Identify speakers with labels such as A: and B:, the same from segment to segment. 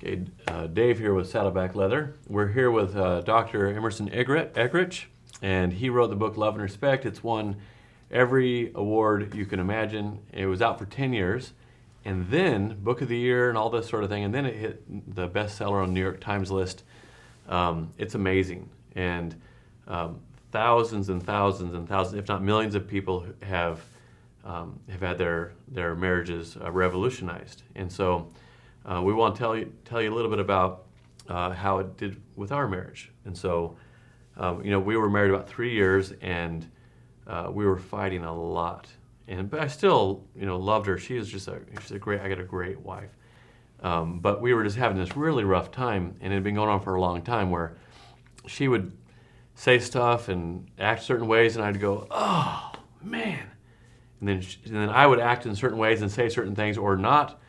A: Okay, Dave here with Saddleback Leather. We're here with Dr. Emerson Egrich, and he wrote the book Love and Respect. It's won every award you can imagine. It was out for 10 years, and then Book of the Year and all this sort of thing, and then it hit the bestseller on the New York Times list. It's amazing, and thousands and thousands and thousands, if not millions of people have had their marriages revolutionized. And so we want to tell you a little bit about how it did with our marriage. And so, we were married about 3 years, and we were fighting a lot. But I still, loved her. She's a great. I got a great wife. But we were just having this really rough time, and it had been going on for a long time, where she would say stuff and act certain ways, and I'd go, "Oh man," and then I would act in certain ways and say certain things, or not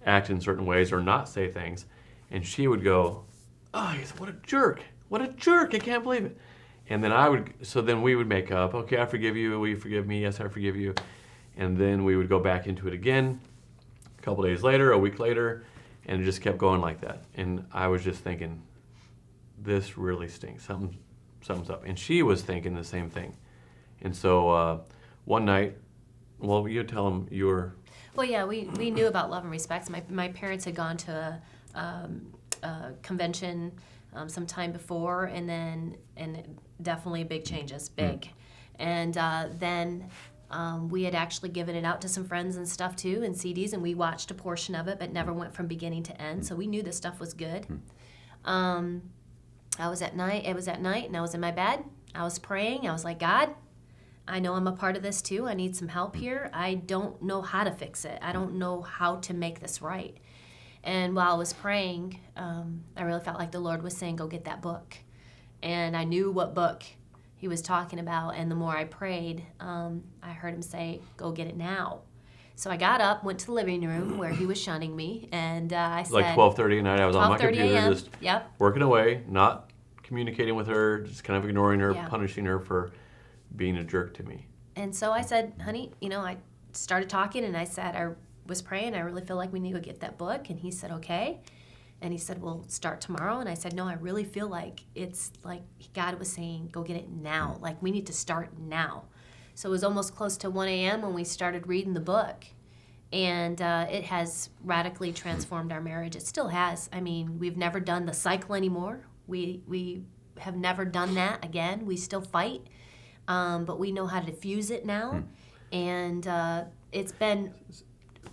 A: act in certain ways, or not say things, and she would go, "Oh, what a jerk! What a jerk! I can't believe it." And then then we would make up. Okay, I forgive you. Will you forgive me? Yes, I forgive you. And then we would go back into it again. A couple days later, a week later, and it just kept going like that. And I was just thinking, this really stinks. Something's up. And she was thinking the same thing. And so one night, well, you tell them you were...
B: Well, yeah, we knew about Love and Respect. My parents had gone to a convention some time before, and definitely big changes, big. And then we had actually given it out to some friends and stuff too, and CDs, and we watched a portion of it, but never went from beginning to end. So we knew this stuff was good. It was at night, and I was in my bed. I was praying. I was like, God, I know I'm a part of this too. I need some help here. I don't know how to fix it. I don't know how to make this right. And while I was praying, I really felt like the Lord was saying, go get that book. And I knew what book he was talking about. And the more I prayed, I heard him say, go get it now. So I got up, went to the living room where he was shunning me, and I said...
A: Like 12:30 at night, I was on my computer just
B: Yep.
A: working away, not communicating with her, just kind of ignoring her,
B: Yeah.
A: punishing her for being a jerk to me.
B: And so I said, honey, I started talking, and I said, I was praying, I really feel like we need to get that book. And he said, okay. And he said, we'll start tomorrow. And I said, no, I really feel like it's like God was saying, go get it now. Like, we need to start now. So it was almost close to 1 a.m. when we started reading the book. And it has radically transformed our marriage. It still has. I mean, we've never done the cycle anymore. We have never done that again. We still fight, but we know how to diffuse it now. And it's been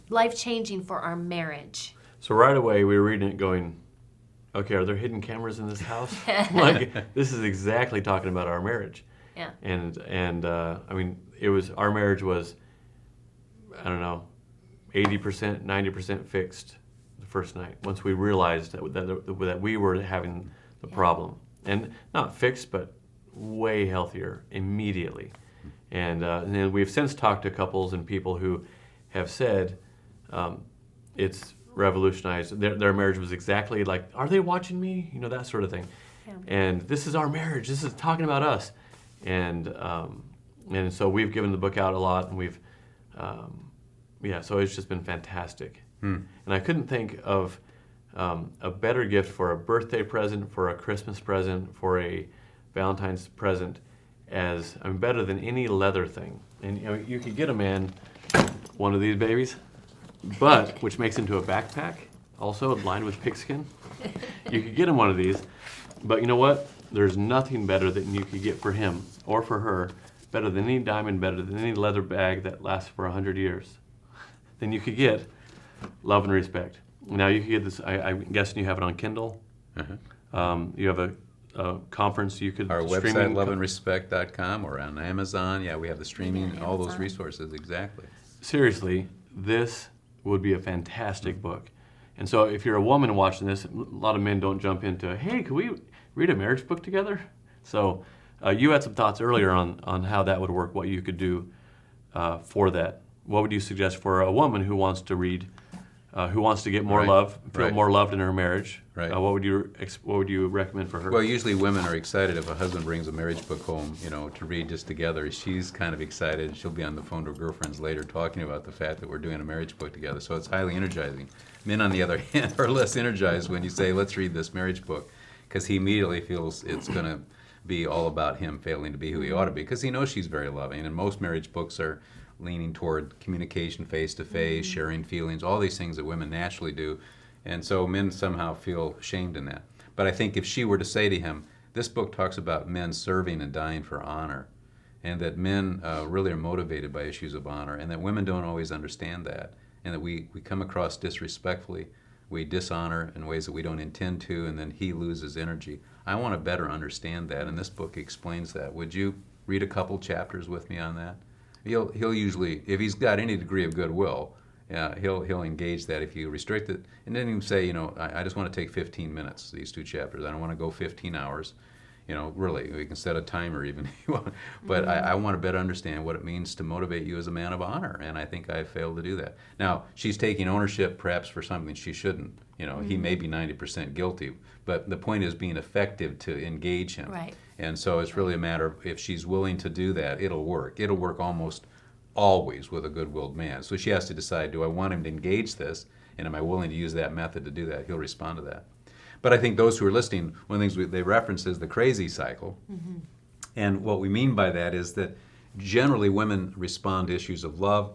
B: life-changing for our marriage.
A: So right away, we were reading it going, okay, are there hidden cameras in this house? Like, this is exactly talking about our marriage.
B: Yeah.
A: And I mean, our marriage was, I don't know, 80%, 90% fixed the first night, once we realized that we were having the problem. And not fixed, but way healthier immediately. And then we've since talked to couples and people who have said it's revolutionized. Their marriage was exactly like, are they watching me? That sort of thing.
B: Yeah.
A: And this is our marriage. This is talking about us. And so we've given the book out a lot, and we've, so it's just been fantastic. And I couldn't think of a better gift for a birthday present, for a Christmas present, for a Valentine's present, better than any leather thing. And you could get a man one of these babies, which makes into a backpack, also lined with pigskin. You could get him one of these, but you know what? There's nothing better than you could get for him or for her, better than any diamond, better than any leather bag that lasts for 100 years. Then you could get Love and Respect. Now you could get this. I'm guessing you have it on Kindle. You have a conference you could.
C: Our
A: streaming
C: website, loveandrespect.com, or on Amazon. Yeah, we have the streaming,
B: Yeah,
C: all those
B: Amazon.
C: resources, exactly.
A: Seriously, this would be a fantastic book. And so if you're a woman watching this, a lot of men don't jump into, hey, can we read a marriage book together? So you had some thoughts earlier on how that would work, what you could do for that. What would you suggest for a woman who wants to read who wants to get more
C: Right.
A: love, feel
C: Right.
A: more loved in her marriage.
C: Right.
A: What would you recommend for her?
C: Well, usually women are excited if a husband brings a marriage book home, to read just together. She's kind of excited. She'll be on the phone to her girlfriends later talking about the fact that we're doing a marriage book together. So it's highly energizing. Men, on the other hand, are less energized when you say, let's read this marriage book, because he immediately feels it's going to be all about him failing to be who he ought to be, because he knows she's very loving. And most marriage books are leaning toward communication face-to-face, sharing feelings, all these things that women naturally do. And so men somehow feel shamed in that. But I think if she were to say to him, this book talks about men serving and dying for honor, and that men really are motivated by issues of honor, and that women don't always understand that, and that we come across disrespectfully, we dishonor in ways that we don't intend to, and then he loses energy. I want to better understand that, and this book explains that. Would you read a couple chapters with me on that? He'll usually, if he's got any degree of goodwill, he'll engage that if you restrict it. And then even say, I just want to take 15 minutes, these 2 chapters. I don't want to go 15 hours. Really, we can set a timer even if you want. But I want to better understand what it means to motivate you as a man of honor, and I think I failed to do that. Now, she's taking ownership perhaps for something she shouldn't. He may be 90% guilty, but the point is being effective to engage him.
B: Right.
C: And so it's really a matter of if she's willing to do that, it'll work. It'll work almost always with a good-willed man. So she has to decide, do I want him to engage this, and am I willing to use that method to do that? He'll respond to that. But I think those who are listening, one of the things they reference is the crazy cycle. And what we mean by that is that generally women respond to issues of love,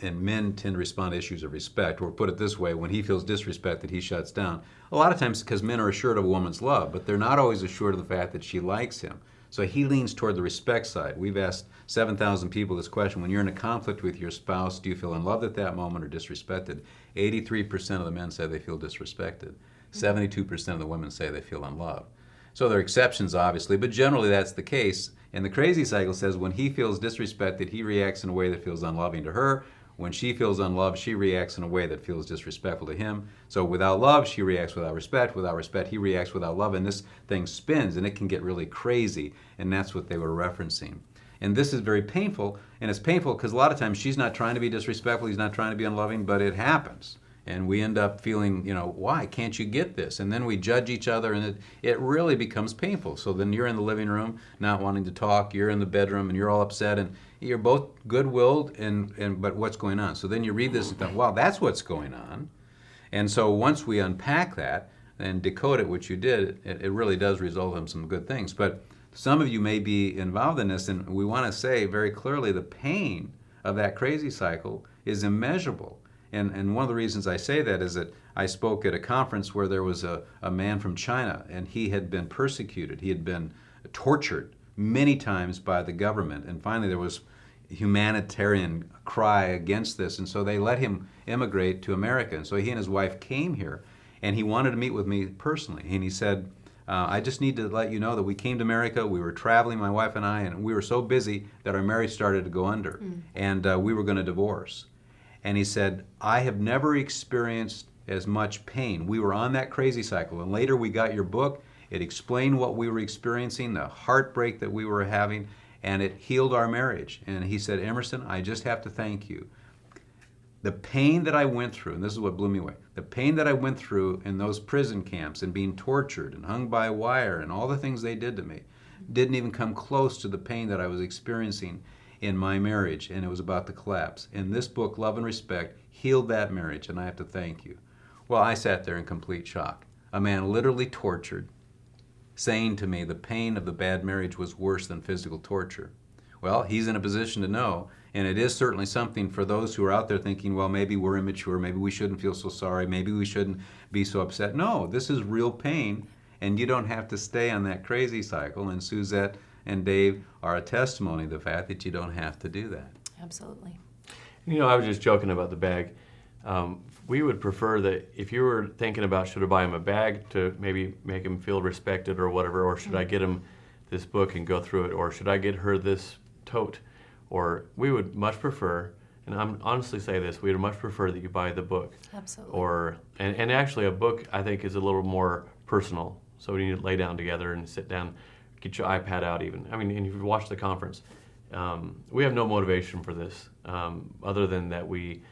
C: and men tend to respond to issues of respect. Or put it this way, when he feels disrespected, he shuts down. A lot of times because men are assured of a woman's love, but they're not always assured of the fact that she likes him. So he leans toward the respect side. We've asked 7,000 people this question. When you're in a conflict with your spouse, do you feel unloved at that moment or disrespected? 83% of the men say they feel disrespected. 72% of the women say they feel unloved. So there are exceptions, obviously, but generally that's the case. And the crazy cycle says when he feels disrespected, he reacts in a way that feels unloving to her. When she feels unloved, she reacts in a way that feels disrespectful to him. So without love, she reacts without respect. Without respect, he reacts without love. And this thing spins, and it can get really crazy. And that's what they were referencing. And this is very painful. And it's painful because a lot of times she's not trying to be disrespectful. He's not trying to be unloving, but it happens. And we end up feeling, why can't you get this? And then we judge each other, and it really becomes painful. So then you're in the living room not wanting to talk. You're in the bedroom, and you're all upset, and you're both good-willed, but what's going on? So then you read this and think, wow, that's what's going on. And so once we unpack that and decode it, which you did, it really does result in some good things. But some of you may be involved in this, and we want to say very clearly the pain of that crazy cycle is immeasurable. And one of the reasons I say that is that I spoke at a conference where there was a man from China, and he had been persecuted. He had been tortured many times by the government. And finally there was humanitarian cry against this. And so they let him immigrate to America. And so he and his wife came here, and he wanted to meet with me personally. And he said, I just need to let you know that we came to America, we were traveling, my wife and I, and we were so busy that our marriage started to go under. And we were going to divorce. And he said, I have never experienced as much pain. We were on that crazy cycle. And later we got your book. It explained what we were experiencing, the heartbreak that we were having, and it healed our marriage. And he said, Emerson, I just have to thank you. The pain that I went through, and this is what blew me away, the pain that I went through in those prison camps and being tortured and hung by wire and all the things they did to me didn't even come close to the pain that I was experiencing in my marriage, and it was about to collapse. And this book, Love and Respect, healed that marriage, and I have to thank you. Well, I sat there in complete shock. A man literally tortured, saying to me the pain of the bad marriage was worse than physical torture. Well, he's in a position to know, and it is certainly something for those who are out there thinking, well, maybe we're immature, maybe we shouldn't feel so sorry, maybe we shouldn't be so upset. No, this is real pain, and you don't have to stay on that crazy cycle, and Suzette and Dave are a testimony to the fact that you don't have to do that.
B: Absolutely.
A: I was just joking about the bag. We would prefer that if you were thinking about should I buy him a bag to maybe make him feel respected or whatever, or should I get him this book and go through it, or should I get her this tote, or we would much prefer, and I'm honestly say this, we would much prefer that you buy the book.
B: Absolutely.
A: And actually a book I think is a little more personal, so we need to lay down together and sit down, get your iPad out even. And if you watch the conference, we have no motivation for this other than that we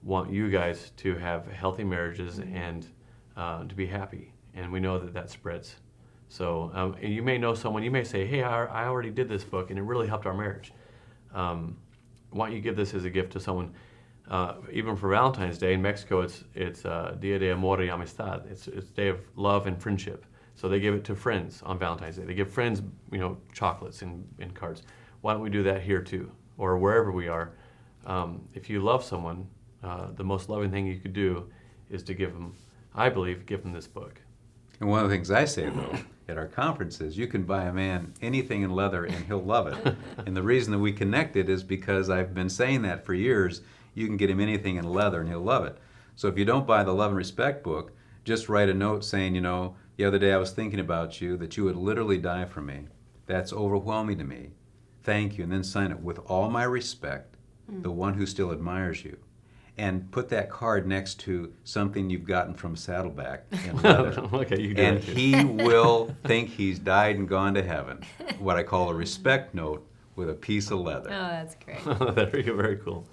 A: want you guys to have healthy marriages and to be happy. And we know that that spreads. So and you may know someone, you may say, hey, I already did this book and it really helped our marriage. Why don't you give this as a gift to someone? Even for Valentine's Day in Mexico, it's Dia de Amor y Amistad. It's Day of Love and Friendship. So they give it to friends on Valentine's Day. They give friends, chocolates and cards. Why don't we do that here too, or wherever we are? If you love someone, the most loving thing you could do is to give them this book.
C: And one of the things I say, though, at our conferences, you can buy a man anything in leather and he'll love it. And the reason that we connected is because I've been saying that for years. You can get him anything in leather and he'll love it. So if you don't buy the Love and Respect book, just write a note saying, the other day I was thinking about you, that you would literally die for me. That's overwhelming to me. Thank you. And then sign it with all my respect, the one who still admires you. And put that card next to something you've gotten from Saddleback in leather.
A: Okay, you can do
C: And
A: that too.
C: he will think he's died and gone to heaven. What I call a respect note with a piece of leather.
B: Oh, that's great.
A: There you go. Very cool.